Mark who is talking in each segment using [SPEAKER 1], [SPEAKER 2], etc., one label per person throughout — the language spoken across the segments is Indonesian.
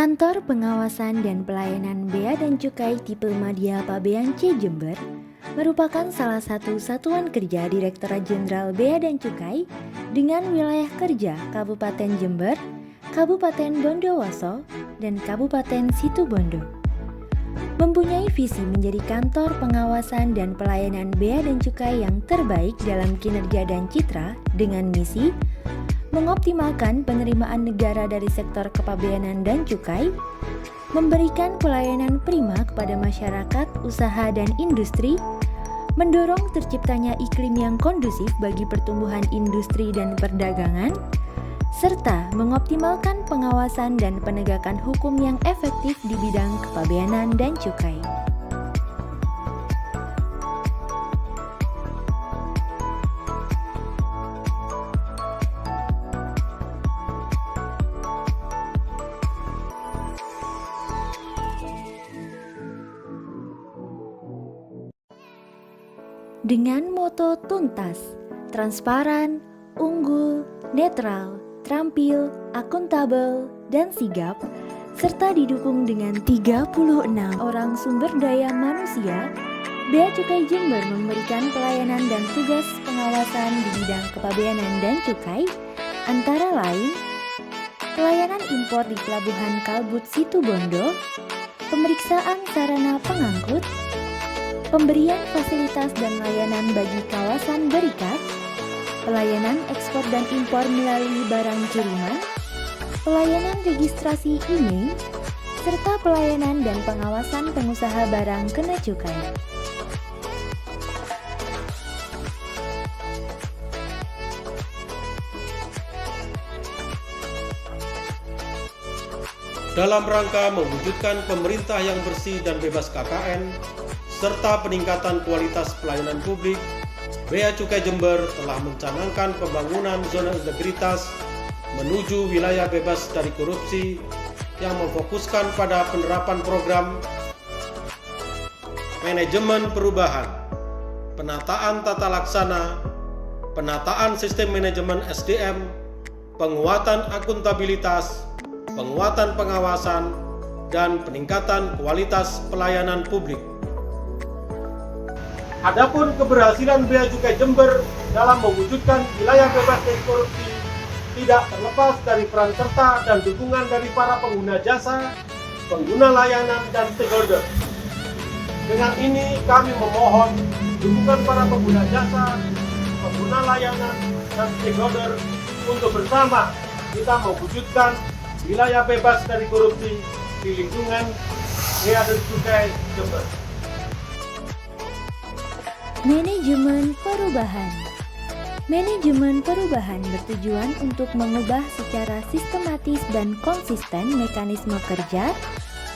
[SPEAKER 1] Kantor Pengawasan dan Pelayanan Bea dan Cukai tipe Madya Pabean C Jember merupakan salah satu satuan kerja Direktorat Jenderal Bea dan Cukai dengan wilayah kerja Kabupaten Jember, Kabupaten Bondowoso, dan Kabupaten Situbondo. Mempunyai visi menjadi kantor pengawasan dan pelayanan bea dan cukai yang terbaik dalam kinerja dan citra dengan misi mengoptimalkan penerimaan negara dari sektor kepabeanan dan cukai, memberikan pelayanan prima kepada masyarakat, usaha, dan industri, mendorong terciptanya iklim yang kondusif bagi pertumbuhan industri dan perdagangan, serta mengoptimalkan pengawasan dan penegakan hukum yang efektif di bidang kepabeanan dan cukai. Dengan moto tuntas, transparan, unggul, netral, terampil, akuntabel, dan sigap, serta didukung dengan 36 orang sumber daya manusia, Bea Cukai Jember memberikan pelayanan dan tugas pengawasan di bidang kepabeanan dan cukai, antara lain pelayanan impor di Pelabuhan Kalbut Situbondo, pemeriksaan sarana pengangkut, pemberian fasilitas dan layanan bagi kawasan berikat, pelayanan ekspor dan impor melalui barang kiriman, pelayanan registrasi IMEI, serta pelayanan dan pengawasan pengusaha barang kena cukai.
[SPEAKER 2] Dalam rangka mewujudkan pemerintah yang bersih dan bebas KKN, serta peningkatan kualitas pelayanan publik, Bea Cukai Jember telah mencanangkan pembangunan zona integritas menuju wilayah bebas dari korupsi yang memfokuskan pada penerapan program manajemen perubahan, penataan tata laksana, penataan sistem manajemen SDM, penguatan akuntabilitas, penguatan pengawasan, dan peningkatan kualitas pelayanan publik. Adapun keberhasilan Bea Cukai Jember dalam mewujudkan wilayah bebas dari korupsi tidak terlepas dari peran serta dan dukungan dari para pengguna jasa, pengguna layanan, dan stakeholder. Dengan ini kami memohon dukungan para pengguna jasa, pengguna layanan, dan stakeholder untuk bersama kita mewujudkan wilayah bebas dari korupsi di lingkungan Bea dan Cukai Jember.
[SPEAKER 1] Manajemen perubahan. Manajemen perubahan bertujuan untuk mengubah secara sistematis dan konsisten mekanisme kerja,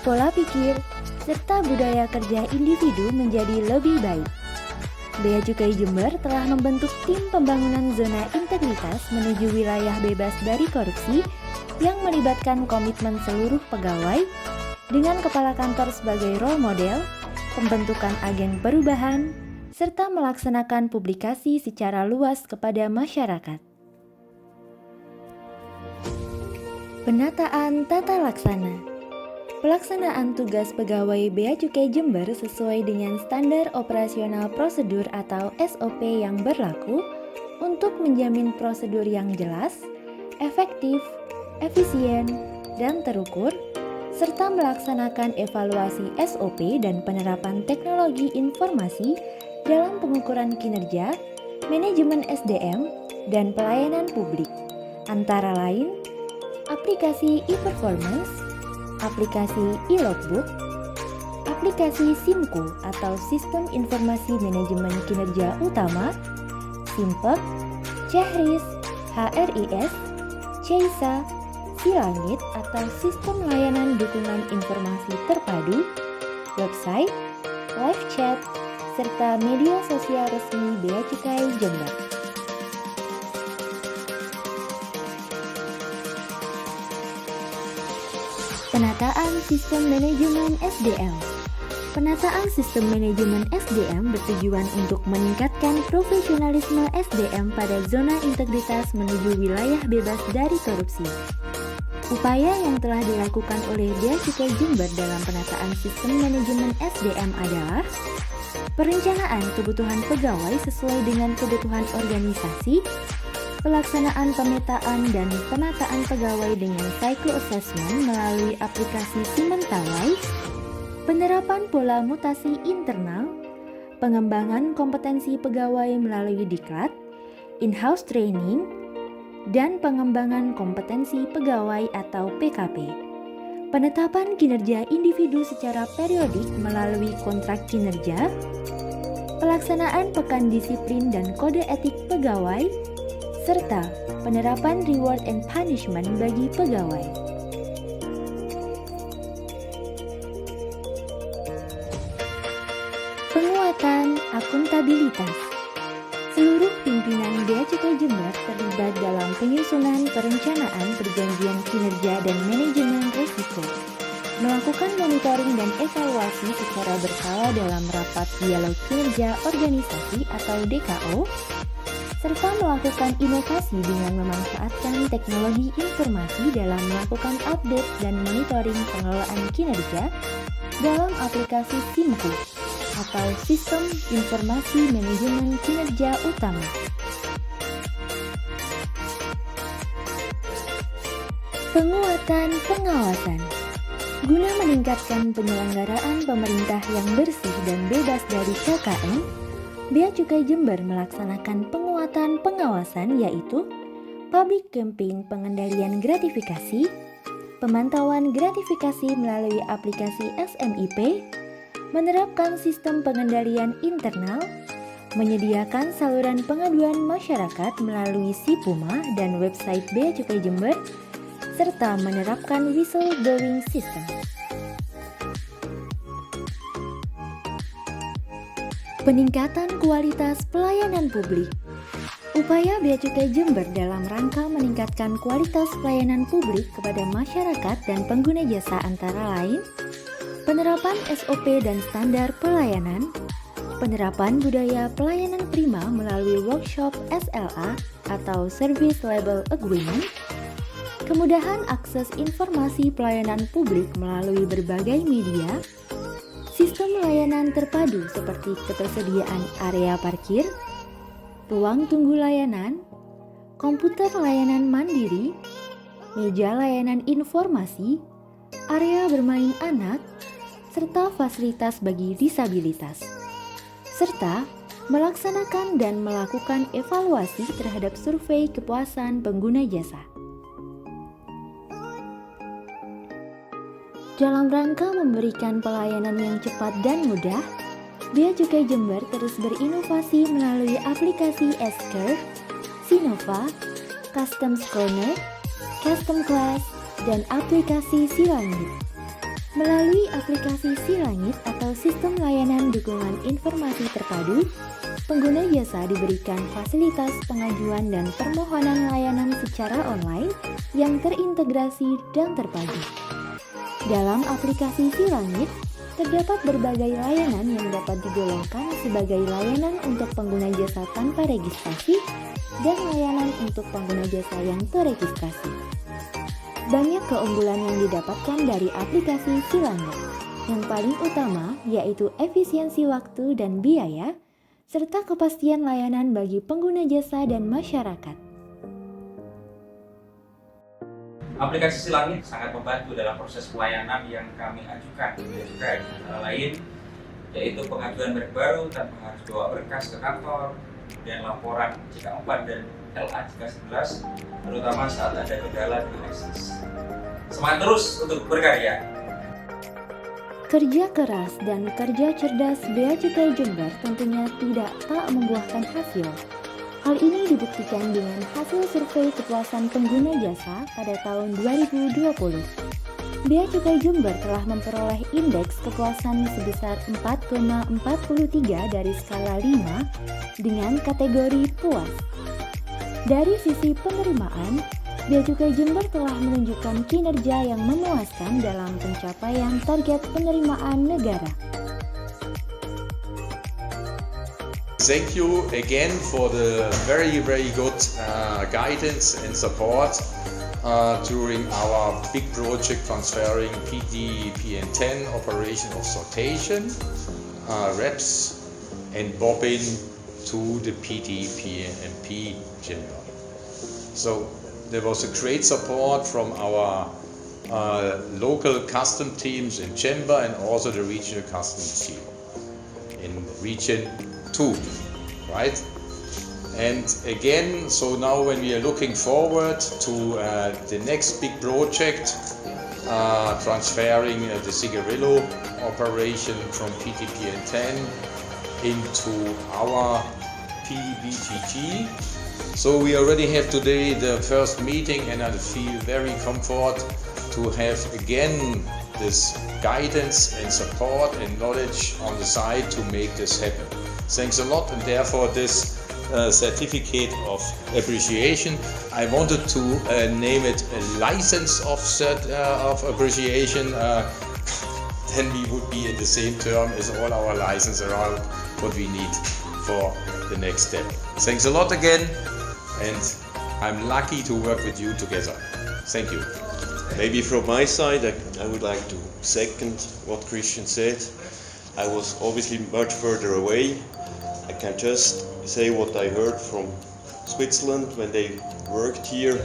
[SPEAKER 1] pola pikir, serta budaya kerja individu menjadi lebih baik. Bea Cukai Jember telah membentuk tim pembangunan zona integritas menuju wilayah bebas dari korupsi yang melibatkan komitmen seluruh pegawai dengan kepala kantor sebagai role model, pembentukan agen perubahan, serta melaksanakan publikasi secara luas kepada masyarakat. Penataan tata laksana. Pelaksanaan tugas pegawai Bea Cukai Jember sesuai dengan standar operasional prosedur atau SOP yang berlaku untuk menjamin prosedur yang jelas, efektif, efisien, dan terukur, serta melaksanakan evaluasi SOP dan penerapan teknologi informasi dalam pengukuran kinerja, manajemen SDM, dan pelayanan publik, antara lain aplikasi e-performance, aplikasi e-logbook, aplikasi SIMKU atau Sistem Informasi Manajemen Kinerja Utama, SIMPEK, CHRIS, HRIS, CEISA, Silangit atau Sistem Layanan Dukungan Informasi Terpadu, website, live chat, serta media sosial resmi Bea Cukai Jember. Penataan Sistem Manajemen SDM. Penataan sistem manajemen SDM bertujuan untuk meningkatkan profesionalisme SDM pada zona integritas menuju wilayah bebas dari korupsi. Upaya yang telah dilakukan oleh Bea Cukai Jember dalam penataan sistem manajemen SDM adalah perencanaan kebutuhan pegawai sesuai dengan kebutuhan organisasi, pelaksanaan pemetaan dan penataan pegawai dengan cycle assessment melalui aplikasi Simentawai, penerapan pola mutasi internal, pengembangan kompetensi pegawai melalui diklat, in-house training, dan pengembangan kompetensi pegawai atau PKP. Penetapan kinerja individu secara periodik melalui kontrak kinerja, pelaksanaan pekan disiplin dan kode etik pegawai, serta penerapan reward and punishment bagi pegawai. Penguatan akuntabilitas. Seluruh pimpinan Bea Cukai Jember terlibat dalam penyusunan perencanaan perjanjian kinerja dan manajemen risiko, melakukan monitoring dan evaluasi secara berkala dalam rapat dialog kinerja organisasi atau DKO, serta melakukan inovasi dengan memanfaatkan teknologi informasi dalam melakukan update dan monitoring pengelolaan kinerja dalam aplikasi SIMKU atau Sistem Informasi Manajemen Kinerja Utama. Penguatan pengawasan. Guna meningkatkan penyelenggaraan pemerintah yang bersih dan bebas dari KKN, Bea Cukai Jember melaksanakan penguatan pengawasan yaitu public campaign pengendalian gratifikasi, pemantauan gratifikasi melalui aplikasi SMIP, menerapkan sistem pengendalian internal, menyediakan saluran pengaduan masyarakat melalui SIPUMA dan website Bea Cukai Jember, serta menerapkan whistleblowing system. Peningkatan kualitas pelayanan publik. Upaya Bea Cukai Jember dalam rangka meningkatkan kualitas pelayanan publik kepada masyarakat dan pengguna jasa antara lain penerapan SOP dan standar pelayanan, penerapan budaya pelayanan prima melalui workshop SLA atau Service Level Agreement, kemudahan akses informasi pelayanan publik melalui berbagai media, sistem layanan terpadu seperti ketersediaan area parkir, ruang tunggu layanan, komputer layanan mandiri, meja layanan informasi, area bermain anak, serta fasilitas bagi disabilitas, serta melaksanakan dan melakukan evaluasi terhadap survei kepuasan pengguna jasa. Dalam rangka memberikan pelayanan yang cepat dan mudah, Bea Cukai Jember terus berinovasi melalui aplikasi S-Curve, Sinova, Customs Corner, Custom Class, dan aplikasi Silangit. Melalui aplikasi Silangit atau Sistem Layanan Dukungan Informasi Terpadu, pengguna jasa diberikan fasilitas pengajuan dan permohonan layanan secara online yang terintegrasi dan terpadu. Dalam aplikasi Silangit, terdapat berbagai layanan yang dapat digolongkan sebagai layanan untuk pengguna jasa tanpa registrasi dan layanan untuk pengguna jasa yang terregistrasi. Banyak keunggulan yang didapatkan dari aplikasi Silangit. Yang paling utama yaitu efisiensi waktu dan biaya, serta kepastian layanan bagi pengguna jasa dan masyarakat.
[SPEAKER 3] Aplikasi Silangit sangat membantu dalam proses pelayanan yang kami ajukan, juga antara lain yaitu pengajuan merek baru tanpa harus bawa berkas ke kantor, dan laporan jika 4 dan LA jika 11, terutama saat ada kendala dengan eksis. Semangat terus untuk berkarya.
[SPEAKER 1] Kerja keras dan kerja cerdas Bea Cukai Jember tentunya tak membuahkan hasil. Hal ini dibuktikan dengan hasil survei kepuasan pengguna jasa pada tahun 2020. Bea Cukai Jember telah memperoleh indeks kepuasan sebesar 4,43 dari skala 5 dengan kategori puas. Dari sisi penerimaan, Bea Cukai Jember telah menunjukkan kinerja yang memuaskan dalam pencapaian target penerimaan negara.
[SPEAKER 4] Thank you again for the very good guidance and support during our big project transferring PDPN10 operation of sortation, reps and bobbin to the PDPNP chamber. So there was a great support from our local custom teams in chamber and also the regional custom team in region 2, right? And again, so now when we are looking forward to the next big project, transferring the cigarillo operation from PDPN10 into our PDBGG. So we already have today the first meeting, and I feel very comfort to have again this guidance and support and knowledge on the side to make this happen. Thanks a lot, and therefore this certificate of appreciation. I wanted to name it a license of appreciation. Then we would be in the same term as all our license around what we need for the next step. Thanks a lot again, and I'm lucky to work with you together. Thank you.
[SPEAKER 5] Maybe from my side, I would like to second what Christian said. I was obviously much further away. I can just say what I heard from Switzerland when they worked here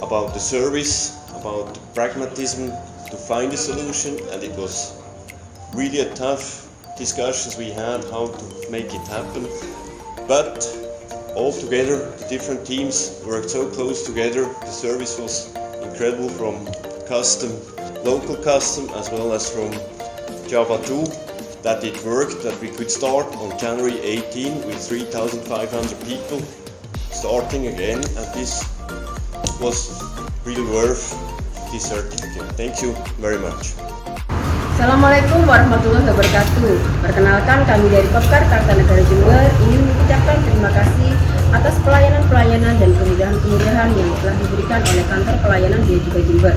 [SPEAKER 5] about the service, about the pragmatism to find a solution, and it was really a tough discussions we had how to make it happen. But all together, the different teams worked so close together. The service was incredible from custom, local custom, as well as from Java 2. That it worked, that we could start on January 18 with 3,500 people starting again, and this was really worth this certificate. Thank you very much.
[SPEAKER 6] Assalamualaikum warahmatullahi wabarakatuh. Perkenalkan, kami dari Kopkar Kartanegara Jember ingin mengucapkan terima kasih atas pelayanan-pelayanan dan kemudahan-kemudahan yang telah diberikan oleh kantor pelayanan Bea Cukai Jember.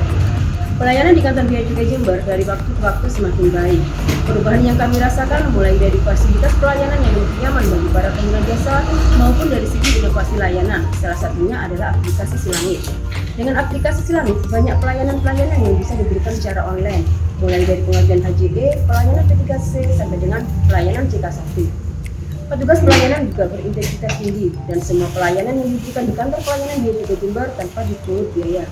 [SPEAKER 6] Pelayanan di kantor Bea Cukai Jember dari waktu ke waktu semakin baik. Perubahan yang kami rasakan mulai dari fasilitas pelayanan yang lebih nyaman bagi para pengguna jasa maupun dari segi inovasi layanan. Salah satunya adalah aplikasi Silangit. Dengan aplikasi Silangit, banyak pelayanan-pelayanan yang bisa diberikan secara online, mulai dari pengajuan HJE, pelayanan P3C, sampai dengan pelayanan CK1. Petugas pelayanan juga berintegritas tinggi, dan semua pelayanan yang diberikan di kantor pelayanan Bea Cukai Jember tanpa dipungut biaya.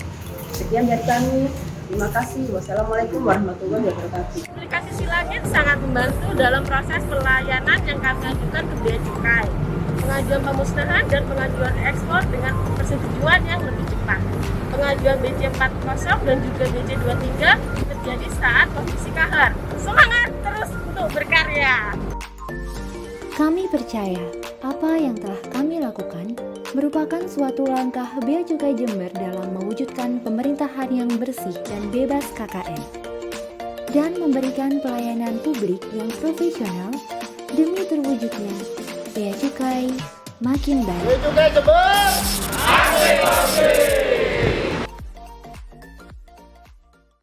[SPEAKER 6] Sekian dari kami. Terima kasih. Wassalamualaikum warahmatullahi wabarakatuh.
[SPEAKER 7] Aplikasi Silangit sangat membantu dalam proses pelayanan yang kami ajukan ke Bea Cukai. Pengajuan pemusnahan dan pengajuan ekspor dengan persetujuan yang lebih cepat. Pengajuan BC40 dan juga BC23 terjadi saat kondisi kahar. Semangat terus untuk berkarya.
[SPEAKER 1] Kami percaya apa yang telah kami lakukan merupakan suatu langkah Bea Cukai Jember dalam mewujudkan pemerintahan yang bersih dan bebas KKN dan memberikan pelayanan publik yang profesional demi terwujudnya Bea Cukai makin baik.
[SPEAKER 2] Bea Cukai Jember, asik-asik.